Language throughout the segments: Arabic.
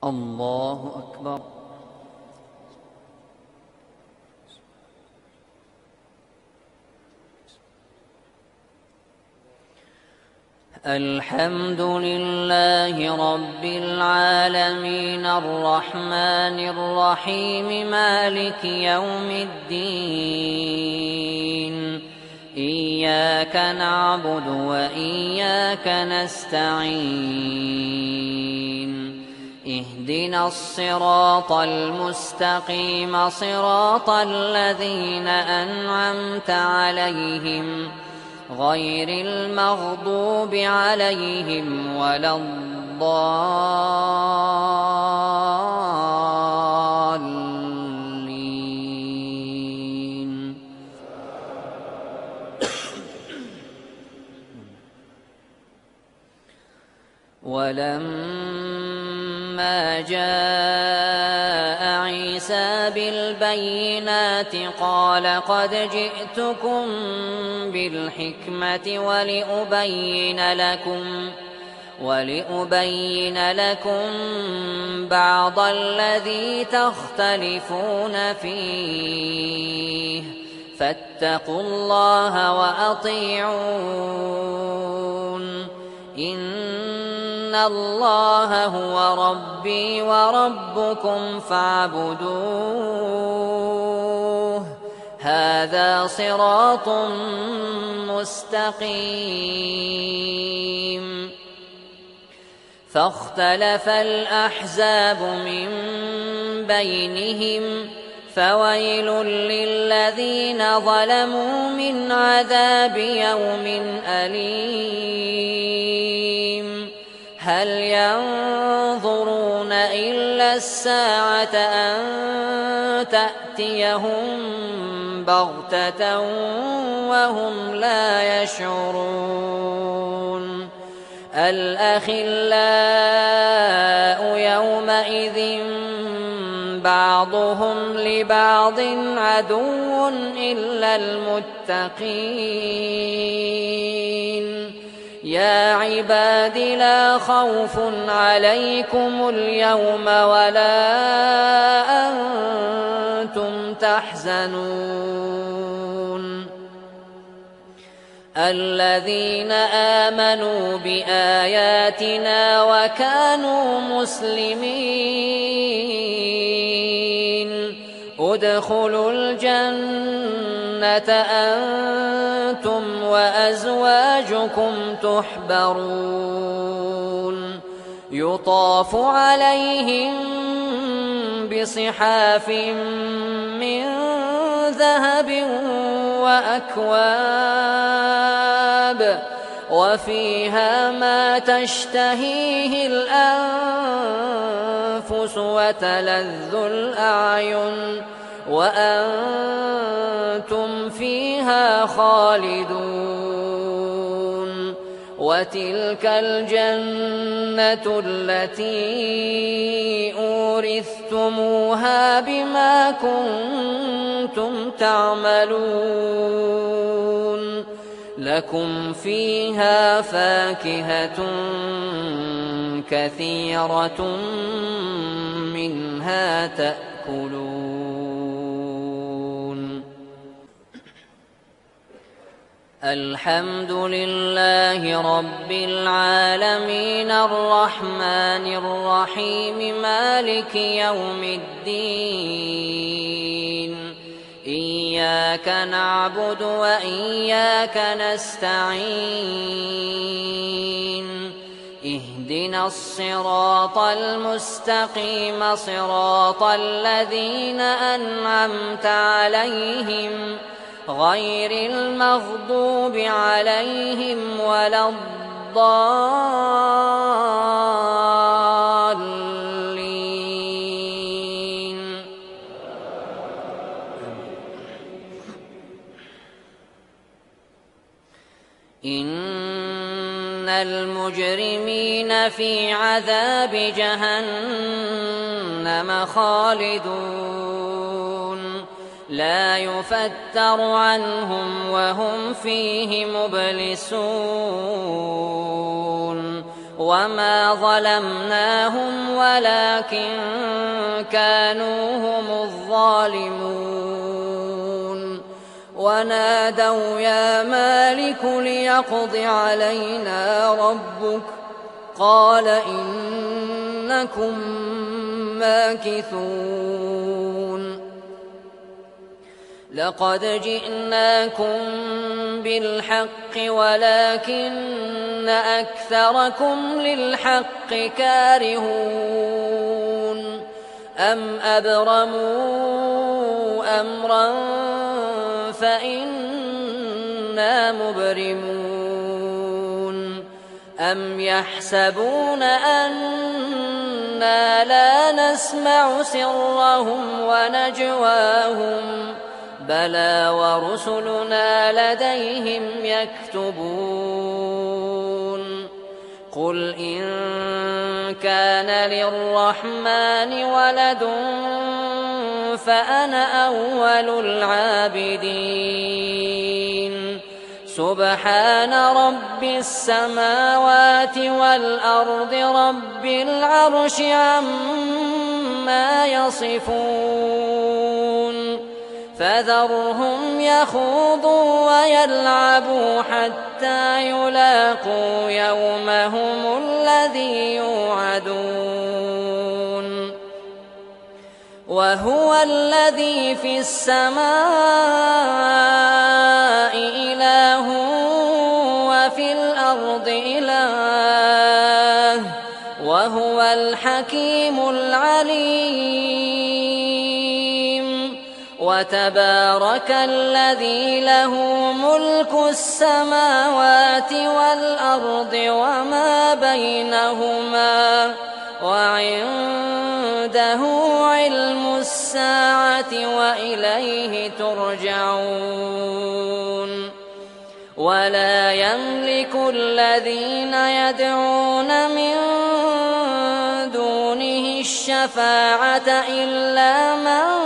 الله أكبر. الحمد لله رب العالمين الرحمن الرحيم مالك يوم الدين إياك نعبد وإياك نستعين اهدنا الصراط المستقيم صراط الذين أنعمت عليهم غير المغضوب عليهم ولا الضالين. ولما جاء عيسى بالبينات قال قد جئتكم بالحكمة ولأبين لكم بعض الذي تختلفون فيه فاتقوا الله وأطيعون إن الله هو ربي وربكم فاعبدوه هذا صراط مستقيم. فاختلف الأحزاب من بينهم فويل للذين ظلموا من عذاب يوم أليم. هل ينظرون إلا الساعة أن تأتيهم بغتة وهم لا يشعرون. الأخلاء يومئذ بعضهم لبعض عدو إلا المتقين. يا عباد لا خوف عليكم اليوم ولا أنتم تحزنون. الذين آمنوا بآياتنا وكانوا مسلمين ادخلوا الجنة أنتم وأزواجكم تحبرون يطاف عليهم بصحاف من ذهب وأكواب وفيها ما تشتهيه الأنفس وتلذ الأعين وأنتم فيها خالدون. وتلك الجنة التي أورثتموها بما كنتم تعملون لكم فيها فاكهة كثيرة منها تأكلون. الحمد لله رب العالمين الرحمن الرحيم مالك يوم الدين إياك نعبد وإياك نستعين اهدنا الصراط المستقيم صراط الذين أنعمت عليهم غير المغضوب عليهم ولا الضالين. إن المجرمين في عذاب جهنم خالدون لا يفتر عنهم وهم فيه مبلسون وما ظلمناهم ولكن كانوا هم الظالمون ونادوا يا مالك ليقض علينا ربك قال إنكم ماكثون لقد جئناكم بالحق ولكن أكثركم للحق كارهون أم أبرموا أمرا فإنا مبرمون أم يحسبون أنا لا نسمع سرهم ونجواهم بلى ورسلنا لديهم يكتبون قل إن كان للرحمن ولد فأنا أول العابدين سبحان رب السماوات والأرض رب العرش عما يصفون فذرهم يخوضوا ويلعبوا حتى يلاقوا يومهم الذي يوعدون وهو الذي في السماء إله وفي الأرض إله وهو الحكيم العليم وتبارك الذي له ملك السماوات والأرض وما بينهما وعنده علم الساعة وإليه ترجعون ولا يملك الذين يدعون من دونه الشفاعة إلا من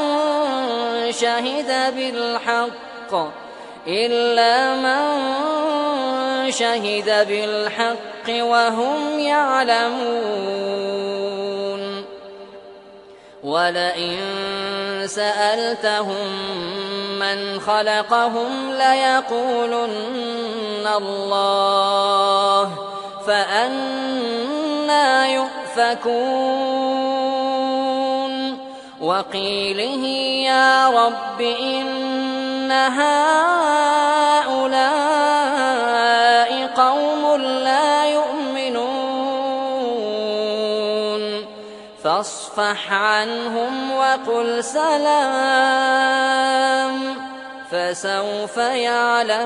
شهد بالحق وهم يعلمون ولئن سألتهم من خلقهم ليقولن الله فأنى يؤفكون وقيله يا رب إن هؤلاء قوم لا يؤمنون فاصفح عنهم وقل سلام فسوف يعلمون